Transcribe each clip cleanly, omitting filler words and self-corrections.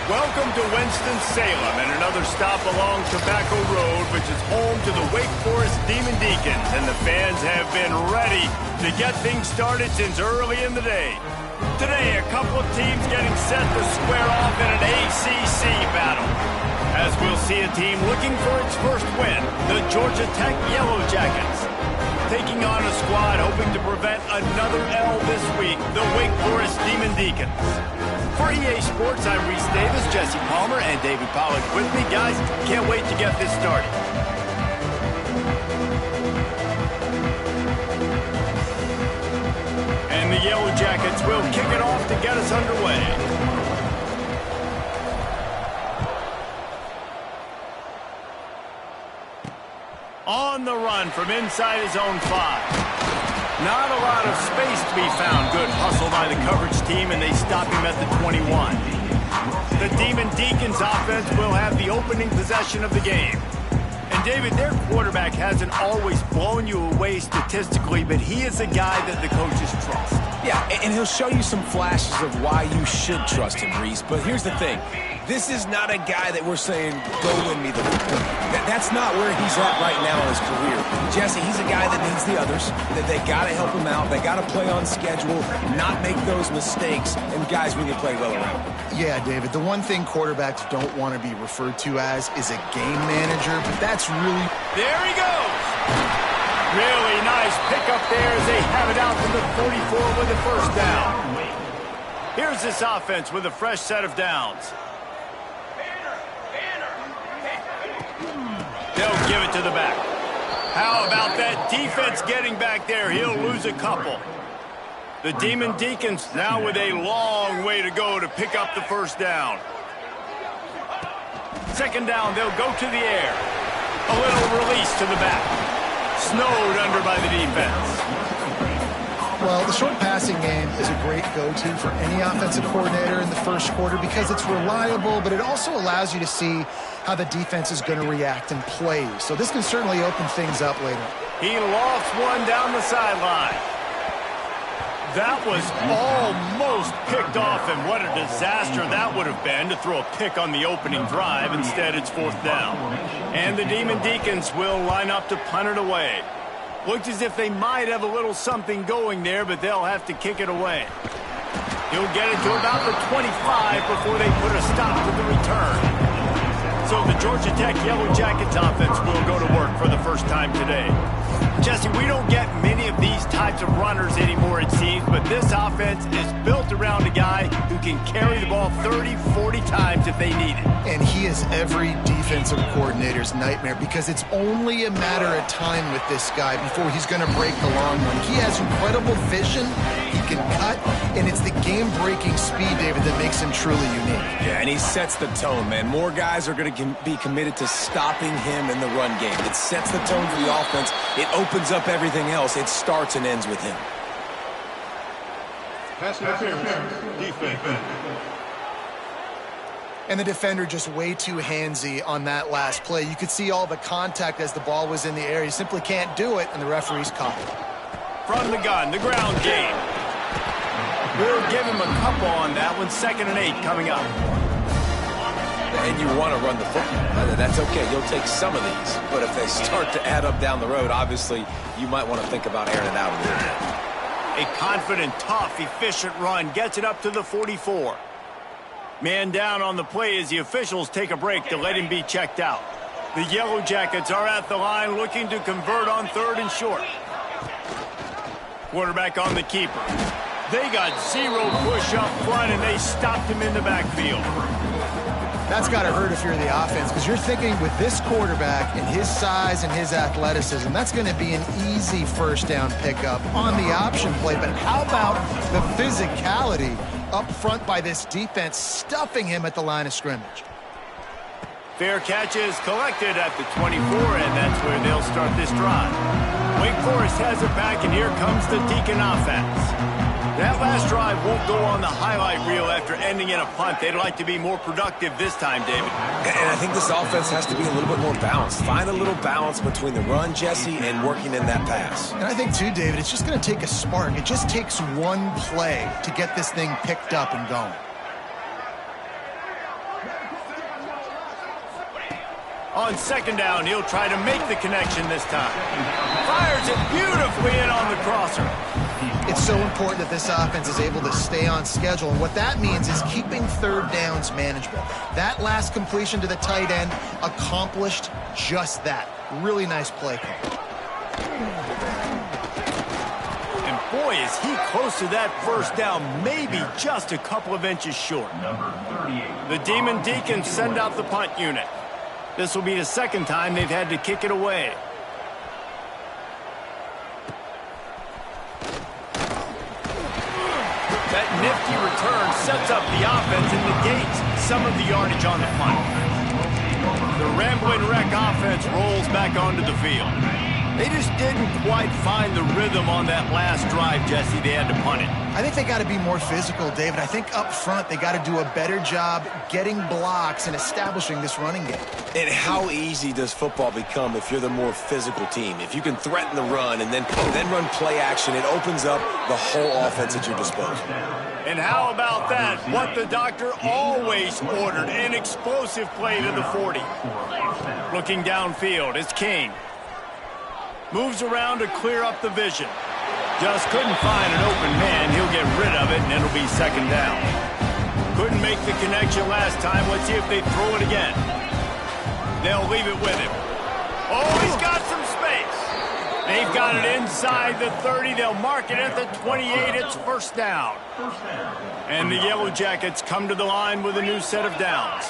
Welcome to Winston-Salem and another stop along Tobacco Road, which is home to the Wake Forest Demon Deacons, and the fans have been ready to get things started since early in the day. Today, a couple of teams getting set to square off in an ACC battle, as we'll see a team looking for its first win, the Georgia Tech Yellow Jackets, taking on a squad hoping to prevent another L this week, the Wake Forest Demon Deacons. For EA Sports, I'm Reese Davis, Jesse Palmer, and David Pollack with me. Guys, can't wait to get this started. And the Yellow Jackets will kick it off to get us underway. On the run from inside his own 5. Not a lot of space to be found. Good hustle by the coverage team, and they stop him at the 21. The Demon Deacons offense will have the opening possession of the game. And David, their quarterback hasn't always blown you away statistically, but he is a guy that the coaches trust. Yeah, and he'll show you some flashes of why you should trust him, Reese. But here's the thing. This is not a guy that we're saying, go win me the football. That's not where he's at right now in his career. Jesse, he's a guy that needs the others, that they got to help him out. They got to play on schedule, not make those mistakes, and guys really play well around him. Yeah, David, the one thing quarterbacks don't want to be referred to as is a game manager, but that's really... There he goes! Really nice pickup there as they have it out to the 44 with the first down. Here's this offense with a fresh set of downs. They'll give it to the back. How about that defense getting back there? He'll lose a couple. The Demon Deacons now with a long way to go to pick up the first down. Second down, they'll go to the air. A little release to the back. Snowed under by the defense. Well, the short passing game is a great go-to for any offensive coordinator in the first quarter because it's reliable, but it also allows you to see how the defense is going to react and play. So this can certainly open things up later. He lofts one down the sideline. That was almost picked off, and what a disaster that would have been to throw a pick on the opening drive. Instead, it's fourth down. And the Demon Deacons will line up to punt it away. Looks as if they might have a little something going there, but they'll have to kick it away. He'll get it to about the 25 before they put a stop to the return. So the Georgia Tech Yellow Jackets offense will go to work for the first time today. Jesse, we don't get many of these types of runners anymore, it seems, but this offense is built around a guy who can carry the ball 30, 40 times if they need it. And he is every defensive coordinator's nightmare because it's only a matter of time with this guy before he's going to break the long one. He has incredible vision, he can cut, and it's the game-breaking speed, David, that makes him truly unique. Yeah, and he sets the tone, man. More guys are going to be committed to stopping him in the run game. It sets the tone for the offense. It opens up everything else. It starts and ends with him. Pass interference. Defense. And the defender just way too handsy on that last play. You could see all the contact as the ball was in the air. He simply can't do it, and the referee's caught it. From the gun, the ground game. We'll give him a couple on that one. 2nd and 8 coming up. And you want to run the football. That's okay. You'll take some of these. But if they start to add up down the road, obviously, you might want to think about airing it out a little bit. A confident, tough, efficient run gets it up to the 44. Man down on the play as the officials take a break to let him be checked out. The Yellow Jackets are at the line looking to convert on 3rd and short. Quarterback on the keeper. They got zero push up front, and they stopped him in the backfield. That's got to hurt if you're the offense because you're thinking with this quarterback and his size and his athleticism, that's going to be an easy first down pickup on the option play. But how about the physicality up front by this defense, stuffing him at the line of scrimmage? Fair catch is collected at the 24, and that's where they'll start this drive. Wake Forest has it back, and here comes the Deacon offense. That last drive won't go on the highlight reel after ending in a punt. They'd like to be more productive this time, David. And I think this offense has to be a little bit more balanced. Find a little balance between the run, Jesse, and working in that pass. And I think, too, David, it's just going to take a spark. It just takes one play to get this thing picked up and going. On second down, he'll try to make the connection this time. Fires it beautifully in on the crosser. It's so important that this offense is able to stay on schedule, and what that means is keeping third downs manageable. That last completion to the tight end accomplished just that. Really nice play call. And boy, is he close to that first down, maybe just a couple of inches short. The Demon Deacons send out the punt unit. This will be the second time they've had to kick it away. That nifty return sets up the offense and negates some of the yardage on the punt. The Ramblin' Wreck offense rolls back onto the field. They just didn't quite find the rhythm on that last drive, Jesse. They had to punt it. I think they got to be more physical, David. I think up front they got to do a better job getting blocks and establishing this running game. And how easy does football become if you're the more physical team? If you can threaten the run and then run play action, it opens up the whole offense at your disposal. And how about that? What the doctor always ordered, an explosive play to the 40. Looking downfield, it's King. Moves around to clear up the vision. Just couldn't find an open man. He'll get rid of it, and it'll be second down. Couldn't make the connection last time. Let's see if they throw it again. They'll leave it with him. Oh, he's got some space. They've got it inside the 30. They'll mark it at the 28. It's first down. And the Yellow Jackets come to the line with a new set of downs.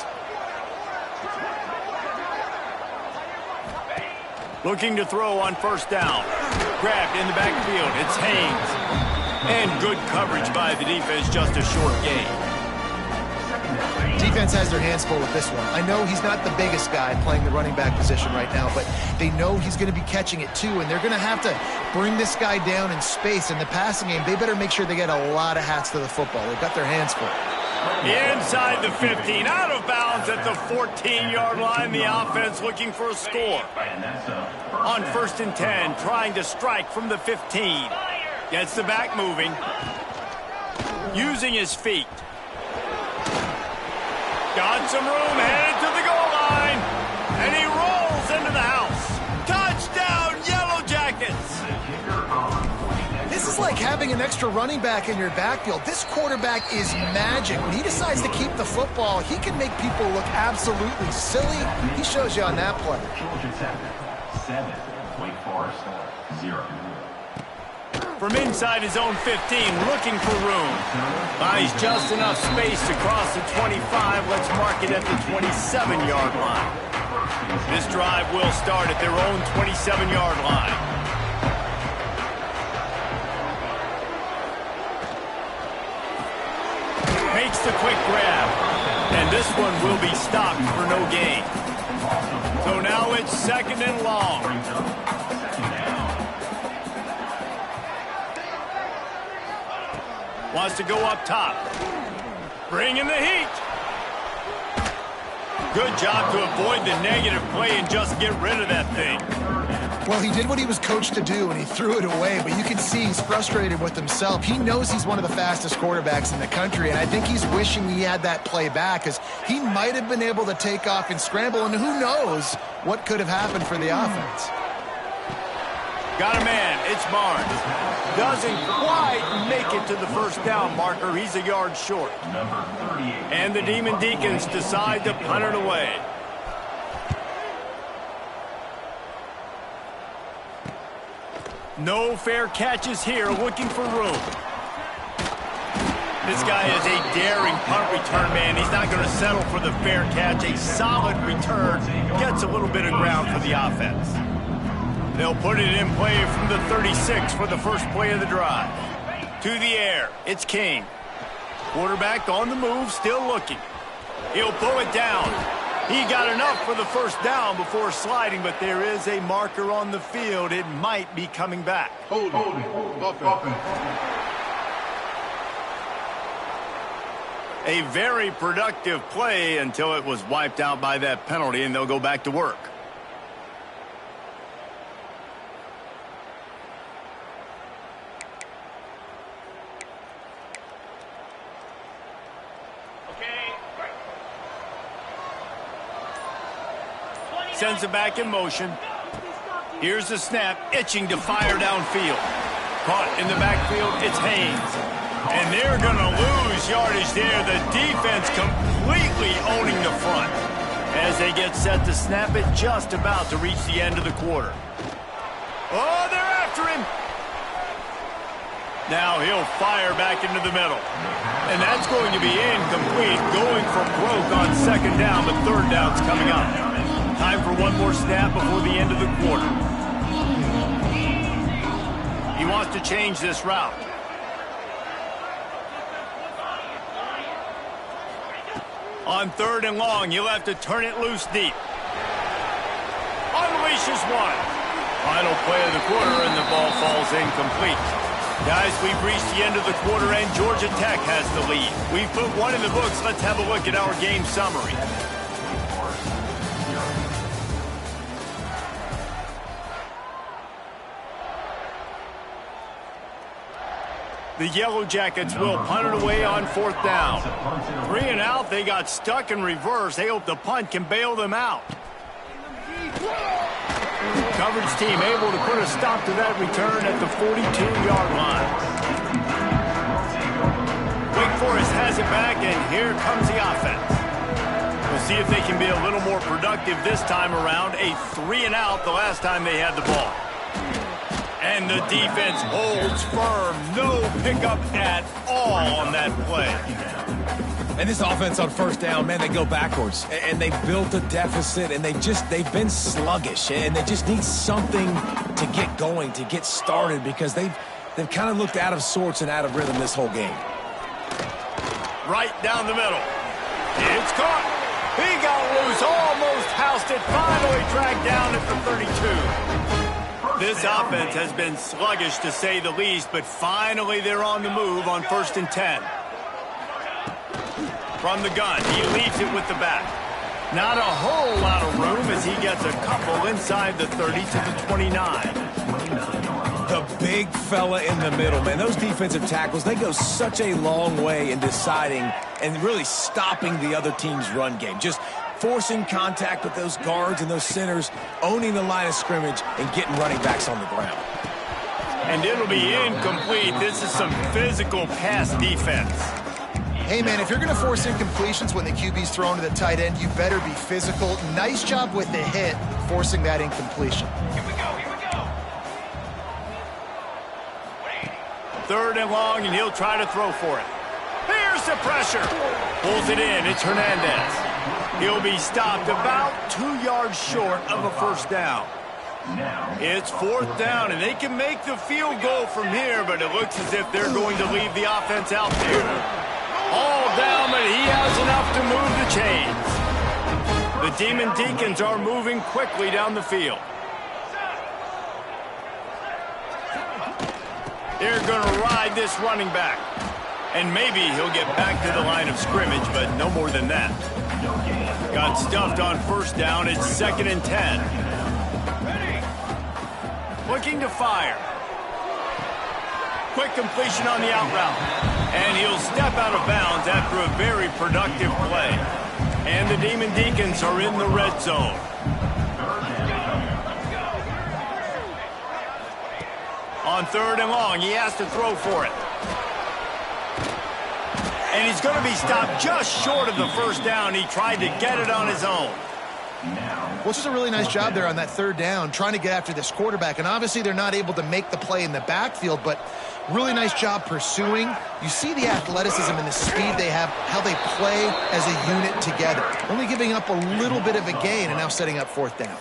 Looking to throw on first down. Grabbed in the backfield. It's Haynes. And good coverage by the defense, just a short gain. Defense has their hands full with this one. I know he's not the biggest guy playing the running back position right now, but they know he's going to be catching it too, and they're going to have to bring this guy down in space. In the passing game, they better make sure they get a lot of hats to the football. They've got their hands full. Inside the 15, out of bounds at the 14-yard line. The offense looking for a score. On first and 10, trying to strike from the 15. Gets the back moving. Using his feet. Got some room, headed to the goal line. And he rolls into the house. Touchdown, Yellow Jackets! This is like having an extra running back in your backfield. This quarterback is magic. When he decides to keep the football, he can make people look absolutely silly. He shows you on that play. Georgia Tech, 7. Wake Forest, 0. From inside his own 15, looking for room. Buys just enough space to cross the 25. Let's mark it at the 27-yard line. This drive will start at their own 27-yard line. Makes the quick grab. And this one will be stopped for no gain. So now it's second and long. Wants to go up top. Bring in the heat. Good job to avoid the negative play and just get rid of that thing. Well, he did what he was coached to do, and he threw it away, but you can see he's frustrated with himself. He knows he's one of the fastest quarterbacks in the country, and I think he's wishing he had that play back, because he might have been able to take off and scramble, and who knows what could have happened for the offense. Got a man. It's Barnes. Doesn't quite make it to the first down marker. He's a yard short. And the Demon Deacons decide to punt it away. No fair catches here, looking for room. This guy is a daring punt return man. He's not going to settle for the fair catch. A solid return gets a little bit of ground for the offense. They'll put it in play from the 36 for the first play of the drive. To the air, it's King. Quarterback on the move, still looking. He'll pull it down. He got enough for the first down before sliding, but there is a marker on the field. It might be coming back. Holding. Offense. A very productive play until it was wiped out by that penalty, and they'll go back to work. Sends it back in motion. Here's the snap, itching to fire downfield. Caught in the backfield, it's Haynes. And they're going to lose yardage there. The defense completely owning the front as they get set to snap it just about to reach the end of the quarter. Oh, they're after him. Now he'll fire back into the middle. And that's going to be incomplete, going for broke on second down, but third down's coming up. Time for one more snap before the end of the quarter. He wants to change this route. On third and long, he'll have to turn it loose deep. Unleashes one. Final play of the quarter, and the ball falls incomplete. Guys, we've reached the end of the quarter, and Georgia Tech has the lead. We've put one in the books. Let's have a look at our game summary. The Yellow Jackets will punt it away on fourth down. 3 and out, they got stuck in reverse. They hope the punt can bail them out. Coverage team able to put a stop to that return at the 42-yard line. Wake Forest has it back, and here comes the offense. We'll see if they can be a little more productive this time around. A 3 and out the last time they had the ball. And the defense holds firm. No pickup at all on that play. And this offense on first down, man, they go backwards. And they built a deficit, and they've been sluggish. And they just need something to get going, to get started, because they've kind of looked out of sorts and out of rhythm this whole game. Right down the middle. It's caught. He got loose, almost housed it, finally tracked down at the 32. This offense has been sluggish, to say the least, but finally they're on the move on 1st and 10. From the gun, he leaves it with the back. Not a whole lot of room as he gets a couple inside the 30 to the 29. The big fella in the middle, man. Those defensive tackles, they go such a long way in deciding and really stopping the other team's run game. Just forcing contact with those guards and those centers, owning the line of scrimmage, and getting running backs on the ground. And it'll be incomplete. This is some physical pass defense. Hey, man, if you're going to force incompletions when the QB's thrown to the tight end, you better be physical. Nice job with the hit, forcing that incompletion. Here we go. Third and long, and he'll try to throw for it. Here's the pressure. Pulls it in. It's Hernandez. He'll be stopped about 2 yards short of a first down. It's fourth down, and they can make the field goal from here, but it looks as if they're going to leave the offense out there. All down, but he has enough to move the chains. The Demon Deacons are moving quickly down the field. They're going to ride this running back. And maybe he'll get back to the line of scrimmage, but no more than that. Got stuffed on first down. It's 2nd and 10. Looking to fire. Quick completion on the out route. And he'll step out of bounds after a very productive play. And the Demon Deacons are in the red zone. On third and long, he has to throw for it. And he's going to be stopped just short of the first down. He tried to get it on his own. Well, it's just a really nice job there on that third down, trying to get after this quarterback. And obviously they're not able to make the play in the backfield, but really nice job pursuing. You see the athleticism and the speed they have, how they play as a unit together. Only giving up a little bit of a gain and now setting up fourth down.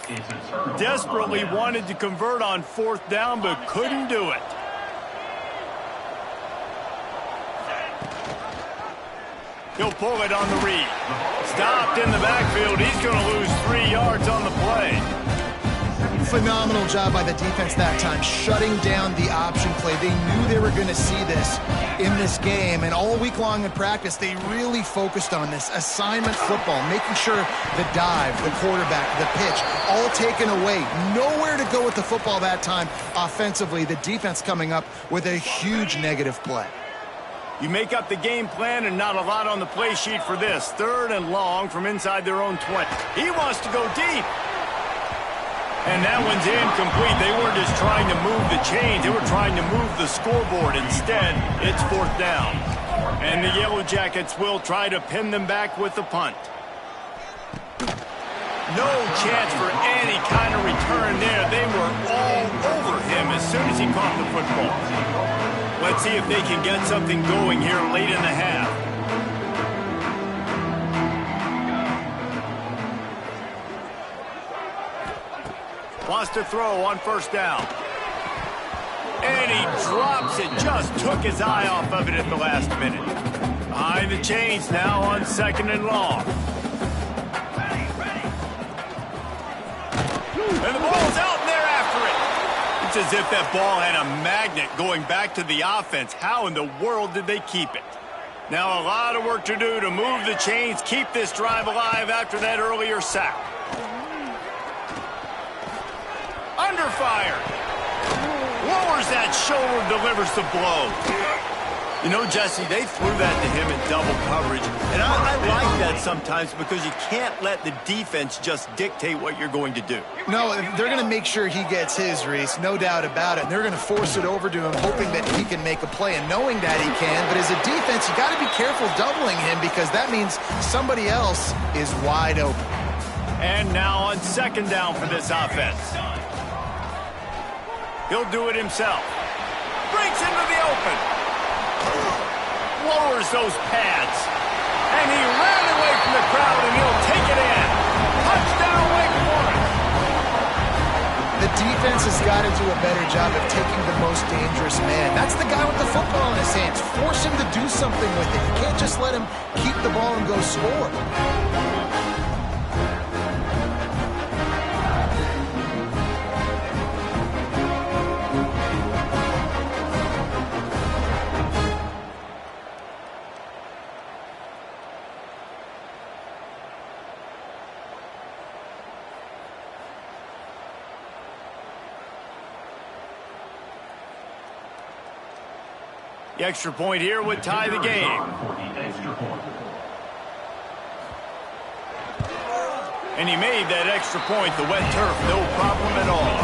Desperately wanted to convert on fourth down, but couldn't do it. He'll pull it on the read. Stopped in the backfield. He's going to lose 3 yards on the play. Phenomenal job by the defense that time, shutting down the option play. They knew they were going to see this in this game, and all week long in practice, they really focused on this assignment football, making sure the dive, the quarterback, the pitch, all taken away. Nowhere to go with the football that time offensively. The defense coming up with a huge negative play. You make up the game plan and not a lot on the play sheet for this. Third and long from inside their own 20. He wants to go deep. And that one's incomplete. They weren't just trying to move the chains. They were trying to move the scoreboard. Instead, it's 4th down. And the Yellow Jackets will try to pin them back with the punt. No chance for any kind of return there. They were all over him as soon as he caught the football. Let's see if they can get something going here late in the half. Wants to throw on 1st down. And he drops it. Just took his eye off of it at the last minute. Behind the chains now on 2nd and long. And the ball's out and they're after it. It's as if that ball had a magnet going back to the offense. How in the world did they keep it? Now a lot of work to do to move the chains, keep this drive alive after that earlier sack. Under fire. Lowers that shoulder, delivers the blow. You know, Jesse, they threw that to him in double coverage. And I like that sometimes because you can't let the defense just dictate what you're going to do. No, they're going to make sure he gets his, Reese, no doubt about it. And they're going to force it over to him, hoping that he can make a play and knowing that he can. But as a defense, you got to be careful doubling him because that means somebody else is wide open. And now on 2nd down for this offense. He'll do it himself. Breaks into the open. Lowers those pads. And he ran away from the crowd, and he'll take it in. Touchdown, Wake Forest. The defense has got to do a better job of taking the most dangerous man. That's the guy with the football in his hands. Force him to do something with it. You can't just let him keep the ball and go score. The extra point here would tie the game. And he made that extra point, the wet turf, no problem at all.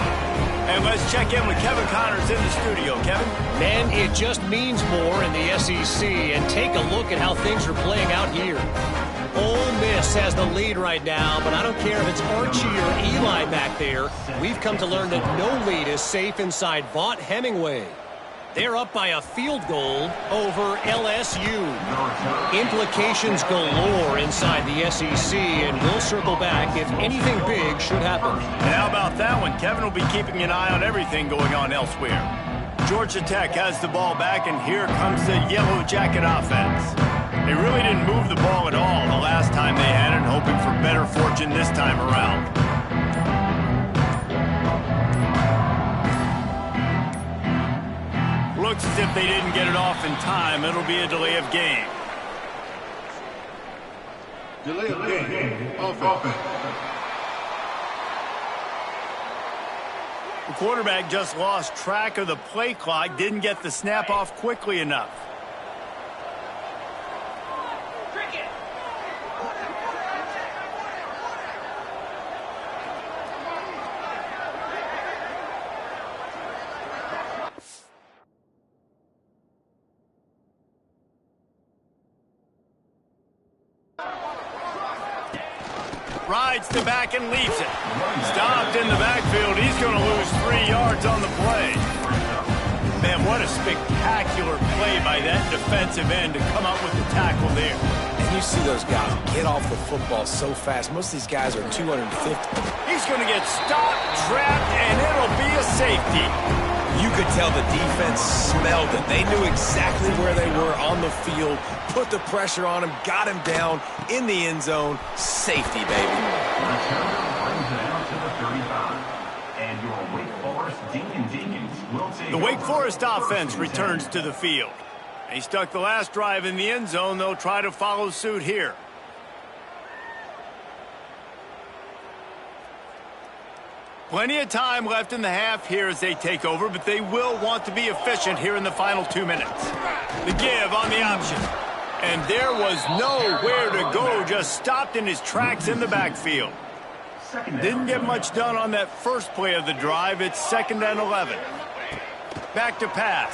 And let's check in with Kevin Connors in the studio. Kevin? Man, it just means more in the SEC. And take a look at how things are playing out here. Ole Miss has the lead right now, but I don't care if it's Archie or Eli back there. We've come to learn that no lead is safe inside Vaught-Hemingway. They're up by a field goal over LSU. Implications galore inside the SEC, and we'll circle back if anything big should happen. And how about that one? Kevin will be keeping an eye on everything going on elsewhere. Georgia Tech has the ball back, and here comes the Yellow Jacket offense. They really didn't move the ball at all the last time they had it, hoping for better fortune this time around. Looks as if they didn't get it off in time. It'll be a delay of game. Delay of game. Offense. The quarterback just lost track of the play clock, didn't get the snap off quickly enough. Rides to back and leaves it. Stopped in the backfield. He's going to lose 3 yards on the play. Man, what a spectacular play by that defensive end to come up with the tackle there. And you see those guys get off the football so fast. Most of these guys are 250. He's going to get stopped, trapped, and it'll be a safety. You could tell the defense smelled it. They knew exactly where they were on the field, put the pressure on him, got him down in the end zone. Safety, baby. The Wake Forest offense returns to the field. They stuck the last drive in the end zone. They'll try to follow suit here. Plenty of time left in the half here as they take over, but they will want to be efficient here in the final 2 minutes. The give on the option. And there was nowhere to go, just stopped in his tracks in the backfield. Didn't get much done on that first play of the drive. It's 2nd and 11. Back to pass.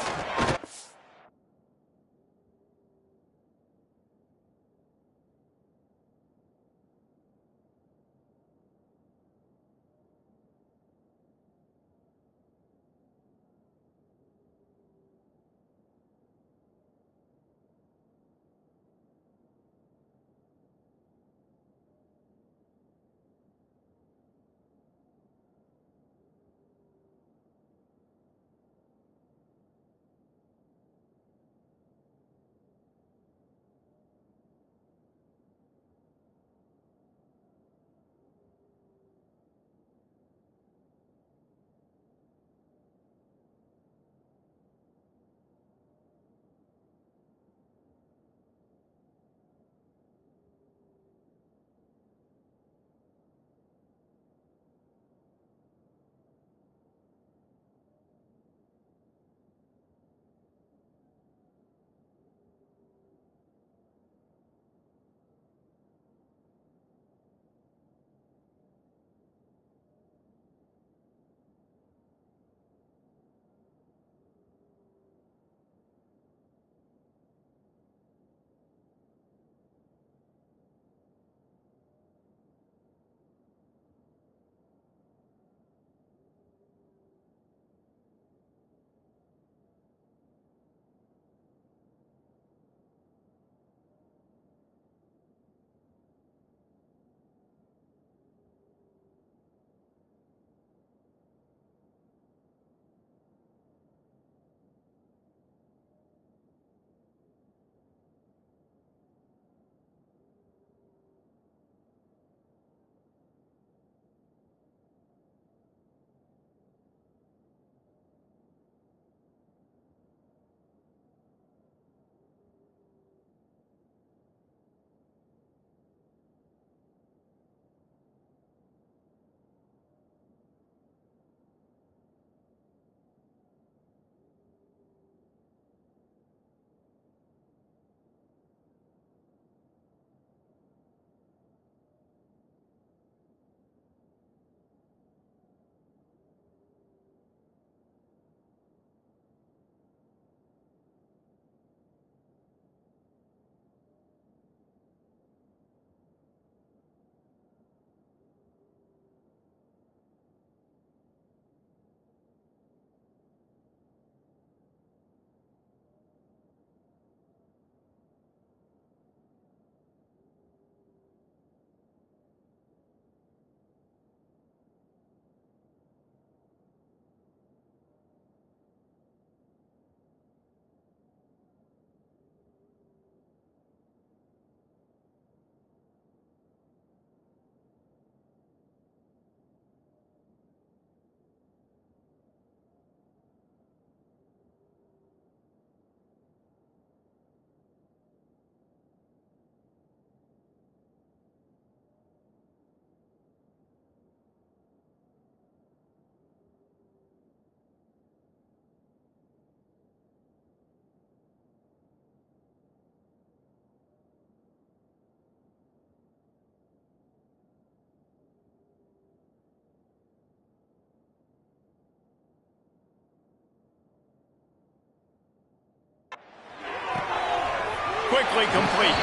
Quickly complete.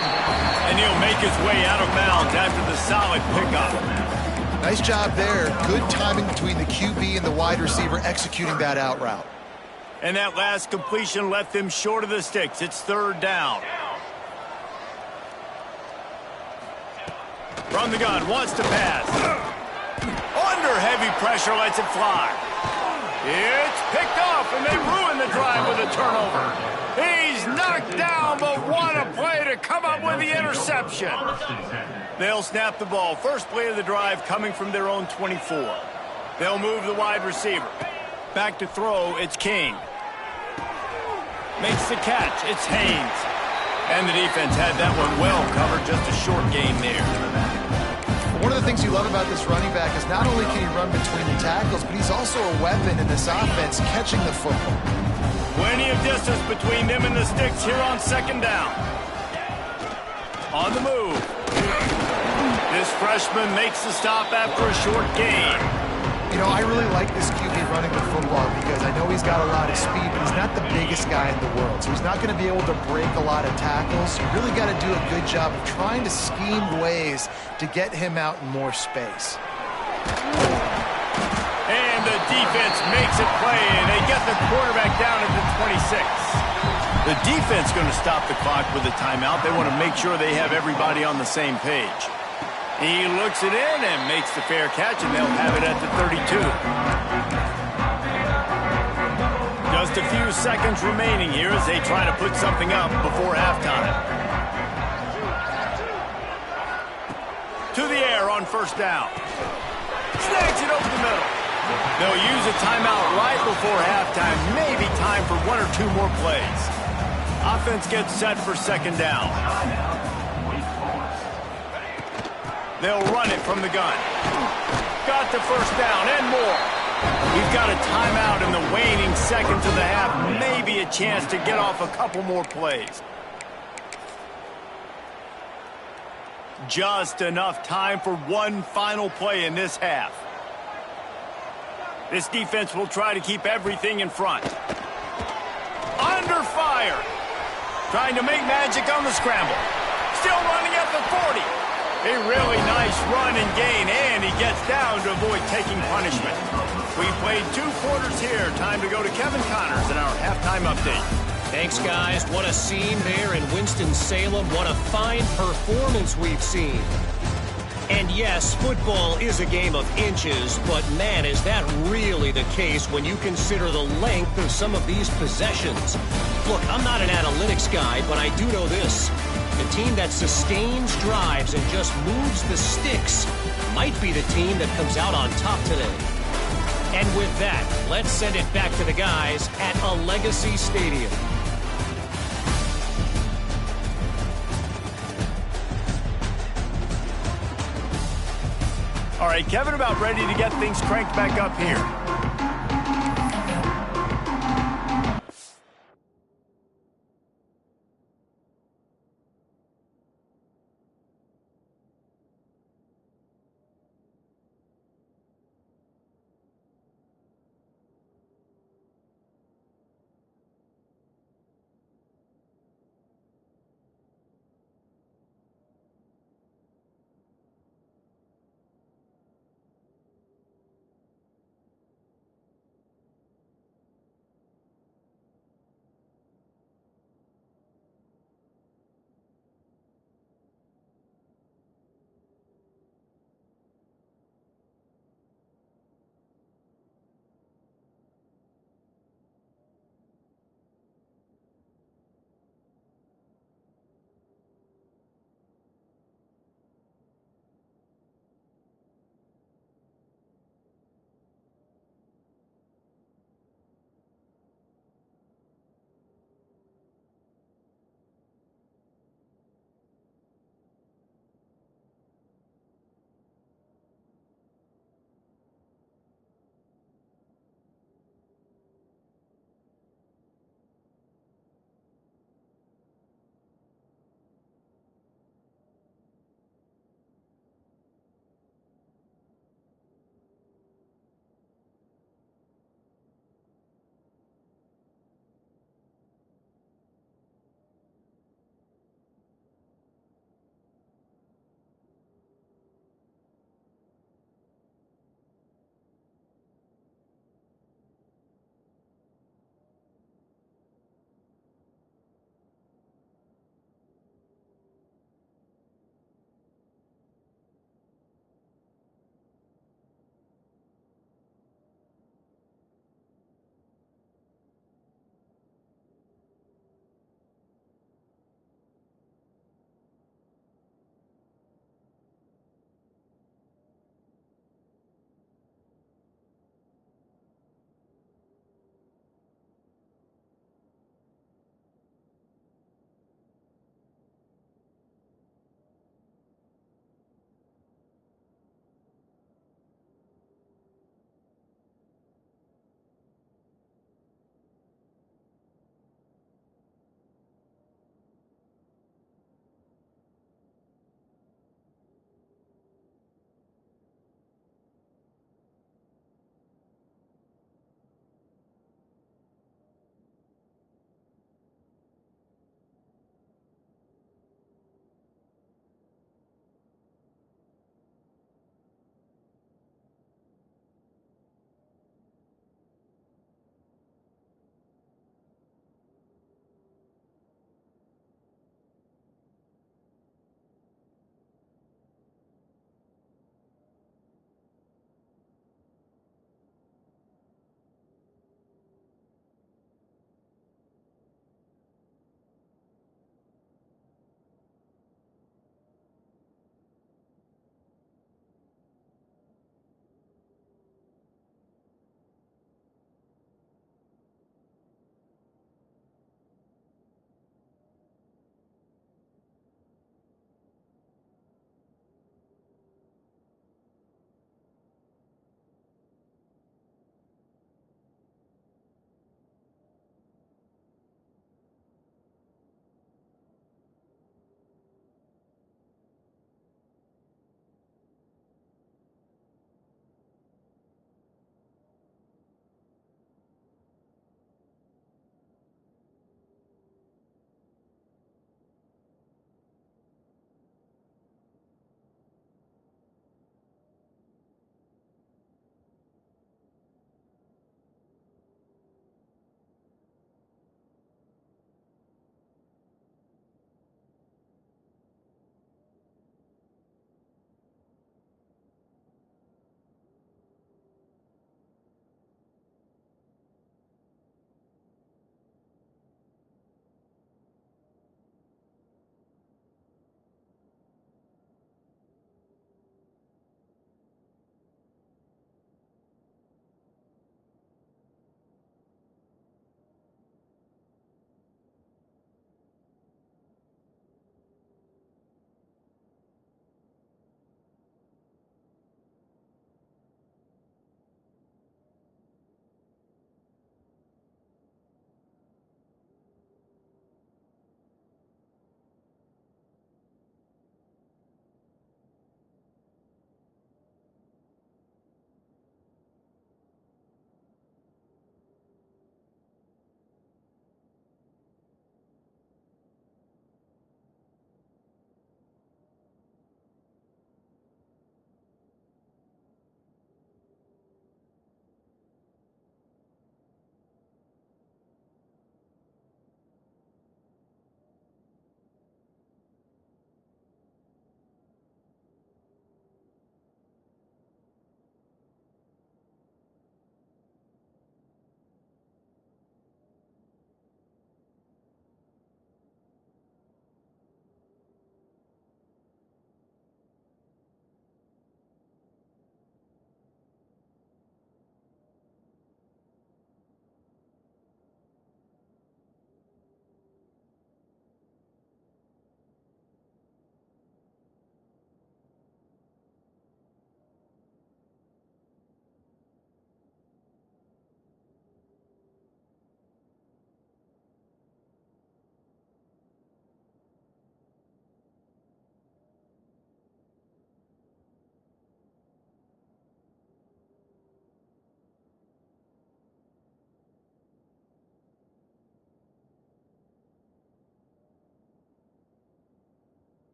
And he'll make his way out of bounds after the solid pickup. Nice job there. Good timing between the QB and the wide receiver executing that out route. And that last completion left them short of the sticks. It's 3rd down. From the gun, wants to pass. Under heavy pressure, lets it fly. It's picked off, and they ruin the drive with a turnover. He's knocked down, but what a play to come up with the interception. They'll snap the ball. First play of the drive coming from their own 24. They'll move the wide receiver. Back to throw, it's King. Makes the catch, it's Haynes. And the defense had that one well covered, just a short gain there. One of the things you love about this running back is not only can he run between the tackles, but he's also a weapon in this offense, catching the football. Plenty of distance between them and the sticks here on 2nd down. On the move. This freshman makes the stop after a short gain. You know, I really like this QB running the football because I know he's got a lot of speed, but he's not the biggest guy in the world. So he's not going to be able to break a lot of tackles. You really got to do a good job of trying to scheme ways to get him out in more space. And the defense makes it play, and they get the quarterback down at the 26. The defense going to stop the clock with a timeout. They want to make sure they have everybody on the same page. He looks it in and makes the fair catch, and they'll have it at the 32. Just a few seconds remaining here as they try to put something up before halftime. To the air on first down. Snags it over the middle. They'll use a timeout right before halftime. Maybe time for one or two more plays. Offense gets set for second down. They'll run it from the gun. Got the first down and more. We've got a timeout in the waning seconds of the half. Maybe a chance to get off a couple more plays. Just enough time for one final play in this half. This defense will try to keep everything in front. Under fire. Trying to make magic on the scramble. Still running at the 40. A really nice run and gain, and he gets down to avoid taking punishment. We played 2 quarters here. Time to go to Kevin Connors in our halftime update. Thanks, guys. What a scene there in Winston-Salem. What a fine performance we've seen. And yes, football is a game of inches, but man, is that really the case when you consider the length of some of these possessions. Look, I'm not an analytics guy, but I do know this. The team that sustains drives and just moves the sticks might be the team that comes out on top today. And with that, let's send it back to the guys at Allegacy Stadium. All right, Kevin, about ready to get things cranked back up here.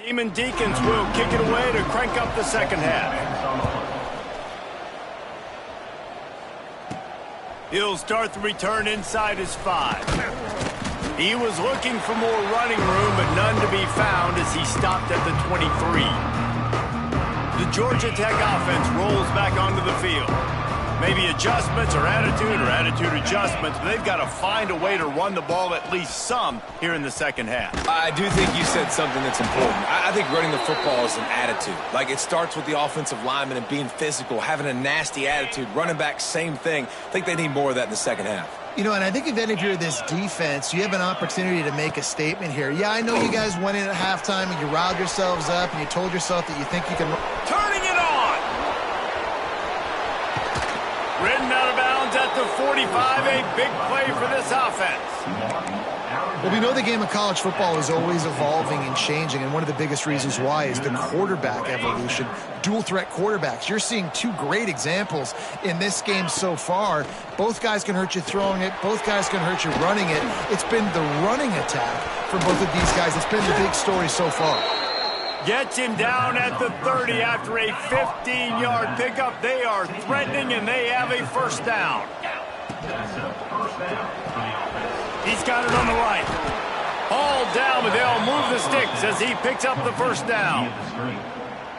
Demon Deacons will kick it away to crank up the second half. He'll start the return inside his 5. He was looking for more running room, but none to be found as he stopped at the 23. The Georgia Tech offense rolls back onto the field. Maybe adjustments or attitude adjustments, but they've got to find a way to run the ball at least some here in the second half. I do think you said something that's important. I think running the football is an attitude. Like, it starts with the offensive lineman and being physical, having a nasty attitude. Running back, same thing. I think they need more of that in the second half. You know, and I think if you're this defense, you have an opportunity to make a statement here. Yeah, I know you guys went in at halftime and you riled yourselves up and you told yourself that you think you can... Turning it on! Ridden out of bounds at the 45, a big play for this offense. Well, we know the game of college football is always evolving and changing, and one of the biggest reasons why is the quarterback evolution. Dual-threat quarterbacks. You're seeing two great examples in this game so far. Both guys can hurt you throwing it. Both guys can hurt you running it. It's been the running attack for both of these guys. It's been the big story so far. Gets him down at the 30 after a 15-yard pickup. They are threatening, and they have a first down. He's got it on the right. Hauled down, but they'll move the sticks as he picks up the first down.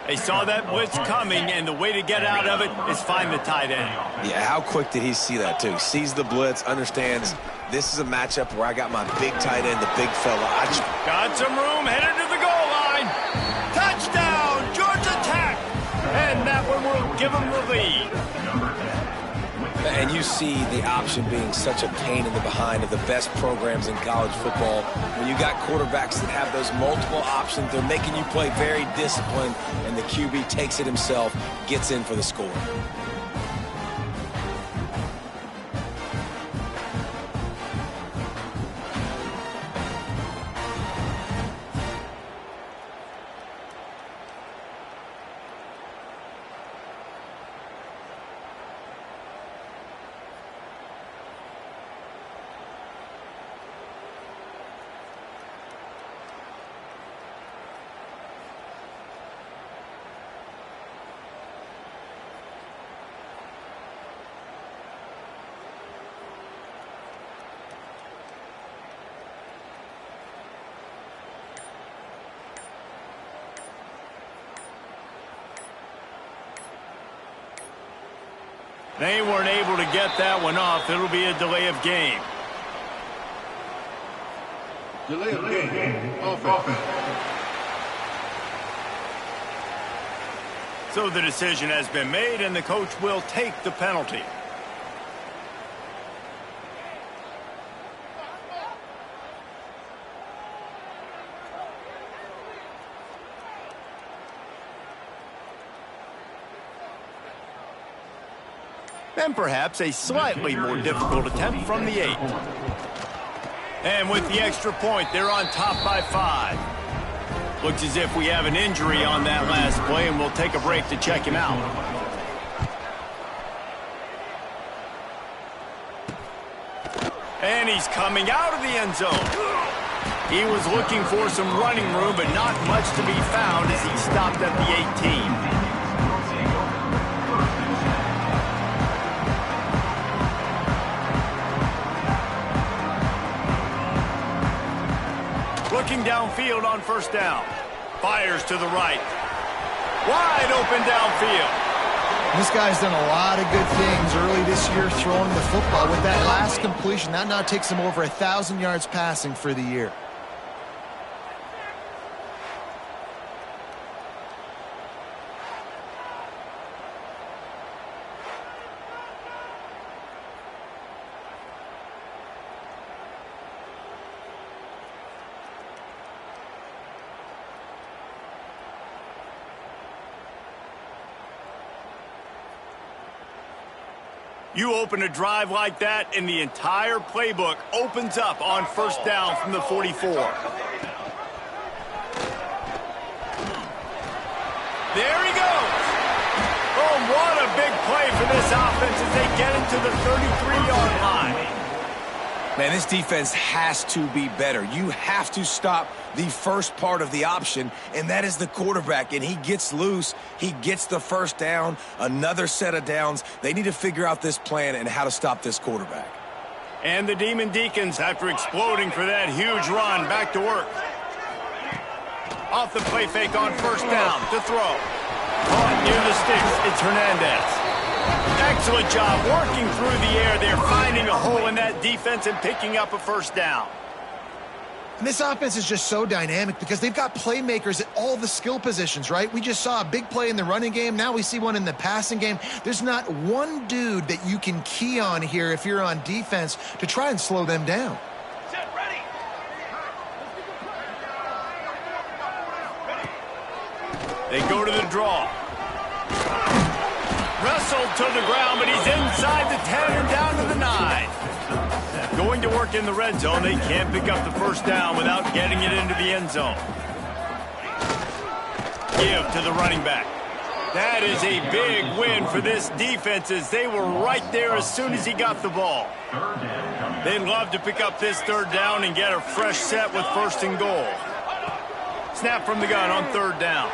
They saw that blitz coming, and the way to get out of it is find the tight end. Yeah, how quick did he see that, too? Sees the blitz, understands this is a matchup where I got my big tight end, the big fella. Got some room, headed to the goal line. Touchdown, Georgia Tech! And that one will give them the lead. And you see the option being such a pain in the behind of the best programs in college football. When you got quarterbacks that have those multiple options, they're making you play very disciplined, and the QB takes it himself, gets in for the score. They weren't able to get that one off. It'll be a delay of game. Delay of game. Offense. So the decision has been made, and the coach will take the penalty. And perhaps a slightly more difficult attempt from the 8. And with the extra point, they're on top by 5. Looks as if we have an injury on that last play, and we'll take a break to check him out. And he's coming out of the end zone. He was looking for some running room, but not much to be found as he stopped at the 18. Looking downfield on first down. Fires to the right. Wide open downfield. This guy's done a lot of good things early this year throwing the football. With that last completion, that now takes him over 1,000 yards passing for the year. You open a drive like that, and the entire playbook opens up on first down from the 44. There he goes. Oh, what a big play for this offense as they get into the 33-yard line. Man, this defense has to be better. You have to stop the first part of the option, and that is the quarterback. And he gets loose. He gets the first down, another set of downs. They need to figure out this plan and how to stop this quarterback. And the Demon Deacons, after exploding for that huge run, back to work. Off the play fake on first down to throw. Caught near the sticks. It's Hernandez. Excellent job working through the air. They're finding a hole in that defense and picking up a first down. And this offense is just so dynamic because they've got playmakers at all the skill positions, right? We just saw a big play in the running game. Now we see one in the passing game. There's not one dude that you can key on here if you're on defense to try and slow them down. They go to the draw. Wrestled to the ground, but he's inside the 10 and down to the 9. Going to work in the red zone. They can't pick up the first down without getting it into the end zone. Give to the running back. That is a big win for this defense as they were right there as soon as he got the ball. They'd love to pick up this third down and get a fresh set with first and goal. Snap from the gun on third down.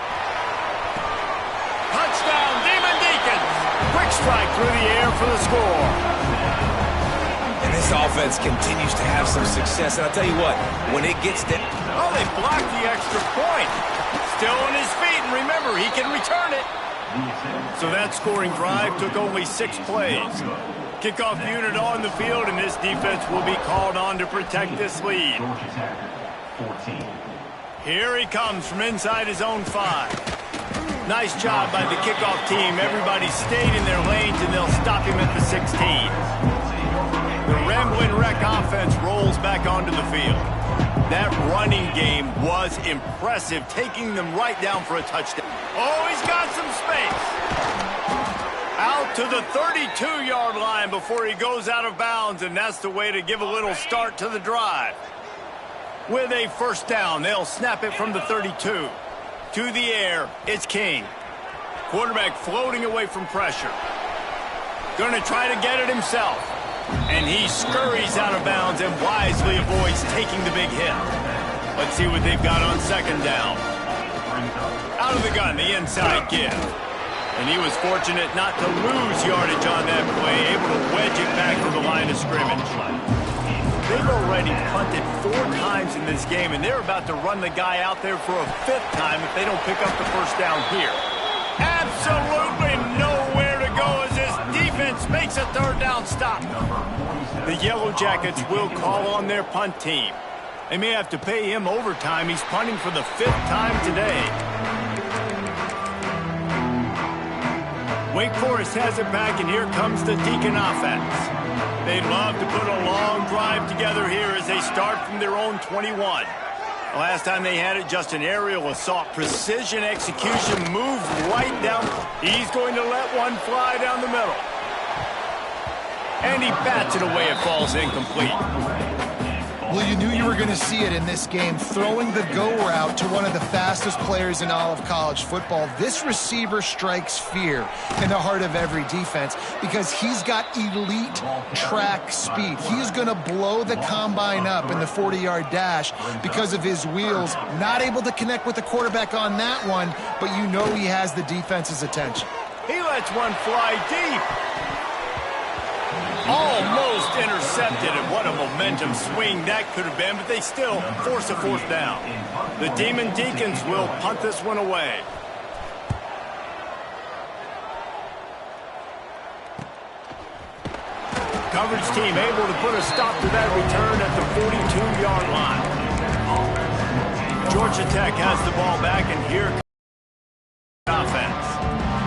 Touchdown, Demon Deacons. Quick strike through the air for the score. And this offense continues to have some success. And I'll tell you what, when it gets down... Oh, they blocked the extra point. Still on his feet, and remember, he can return it. So that scoring drive took only 6 plays. Kickoff unit on the field, and this defense will be called on to protect this lead. Here he comes from inside his own 5. Nice job by the kickoff team. Everybody stayed in their lanes, and they'll stop him at the 16. The Ramblin' Wreck offense rolls back onto the field. That running game was impressive, taking them right down for a touchdown. Oh, he's got some space. Out to the 32-yard line before he goes out of bounds, and that's the way to give a little start to the drive. With a first down, they'll snap it from the 32. To the air, it's King. Quarterback floating away from pressure. Going to try to get it himself. And he scurries out of bounds and wisely avoids taking the big hit. Let's see what they've got on second down. Out of the gun, the inside give. And he was fortunate not to lose yardage on that play, able to wedge it back to the line of scrimmage. They've already punted 4 times in this game, and they're about to run the guy out there for a 5th time if they don't pick up the first down here. Absolutely nowhere to go as this defense makes a third down stop. The Yellow Jackets will call on their punt team. They may have to pay him overtime. He's punting for the 5th time today. Wake Forest has it back, and here comes the Deacon offense. They'd love to put a long drive together here as they start from their own 21. The last time they had it, just an aerial assault. Precision execution, moves right down. He's going to let one fly down the middle. And he bats it away. It falls incomplete. Well, you knew you were going to see it in this game, throwing the go route to one of the fastest players in all of college football. This receiver strikes fear in the heart of every defense because he's got elite track speed. He's going to blow the combine up in the 40-yard dash because of his wheels. Not able to connect with the quarterback on that one, but you know he has the defense's attention. He lets one fly deep. Almost intercepted, and what a momentum swing that could have been, but they still force a 4th down. The Demon Deacons will punt this one away. Coverage team able to put a stop to that return at the 42-yard line. Georgia Tech has the ball back, and here comes the offense.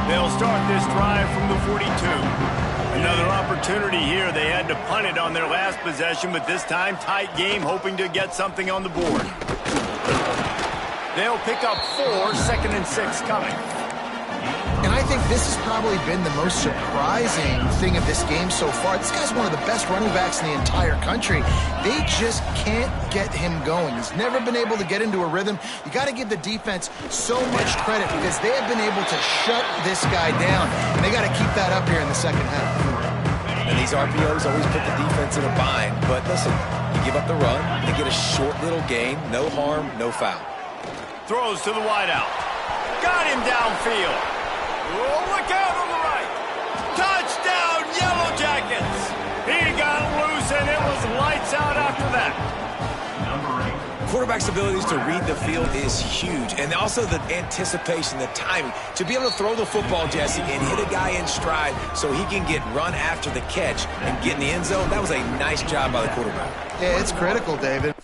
They'll start this drive from the 42. Another opportunity here. They had to punt it on their last possession, but this time tight game, hoping to get something on the board. They'll pick up 4, 2nd and 6 coming. And I think this has probably been the most surprising thing of this game so far. This guy's one of the best running backs in the entire country. They just can't get him going. He's never been able to get into a rhythm. You got to give the defense so much credit because they have been able to shut this guy down. And they got to keep that up here in the second half. And these RPOs always put the defense in a bind. But listen, you give up the run, they get a short little gain, no harm, no foul. Throws to the wideout. Got him downfield. Oh, look out on the right. Touchdown, Yellow Jackets. He got loose, and it was lights out after that. Quarterback's abilities to read the field is huge, and also the anticipation, the timing. To be able to throw the football, Jesse, and hit a guy in stride so he can get run after the catch and get in the end zone, that was a nice job by the quarterback. Yeah, it's critical, David.